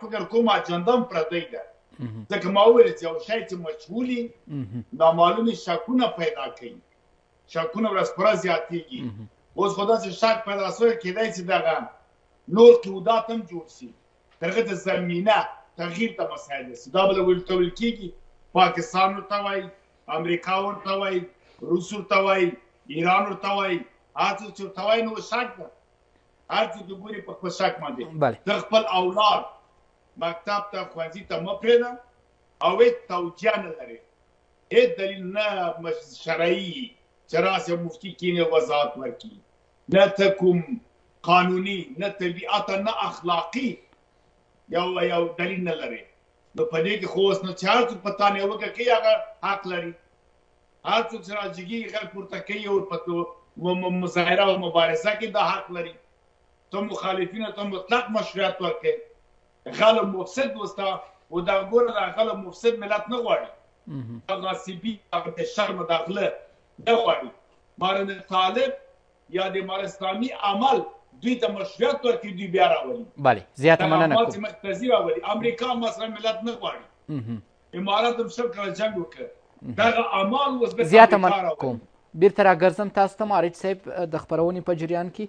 فکر کوم اجنډا هم پردی ده. ځکه ما وویل چې یو شی چې مجهول وي نامعلومې شکونه پیدا کوي، شکونه ورځ په ورځ زیاتېږي. اوس خو داسې شک پیدا شوی کېدای چې دغه نور قیودات هم جوړ شي، د هغه د زمینه تغییر ته مسایل شي. دا به ورته ویل کېږي پاکستان ورته وایي، امریکا ورته وایي، روس ورته وایي، ایران ورته وایي، هر څه چې ورته وایي نو شک ده. هر څه چې ګوري په خپل شک باندې. د خپل اولاد مکتب ته ښوونځي ته مه پرېږده او هېڅ توجیه نه لري، هېڅ دلیل نه شرعي چې راسي مفتي کښېني وضاحت ورکړي، نه ته کوم قانوني نه طبیعتا نه اخلاقي یو دلیل نه لري. نو په دې کې خو اوس نو چې هر څوک په تا نیوکه کوي هغه حق لري، هر څوک چې راجګي غږ پورته کوي او په مظاهره او مبارزه کې دا حق لري. ته مخالفینو ته مطلق مشروعیت ورکوې. غلب مفسد وستا و دا ګوره دا غلب مفسد ملت نه غواړي، دا غاصبي هغه د شر مداخله نه غواړي. مارن طالب یا د مارستاني عمل دوی ته مشروعیت ورکړي، دوی بیا راولي. بله زیاته مننه کوم. چې مقتضي راولي. امریکا مثلا ملت نه غواړي، امارات هم شل کله جنګ وکړ، دغه اعمال اوس زیاته مننه کوم. بیرته راګرځم تاسو ته مارج صاحب د خپرونې په جریان کې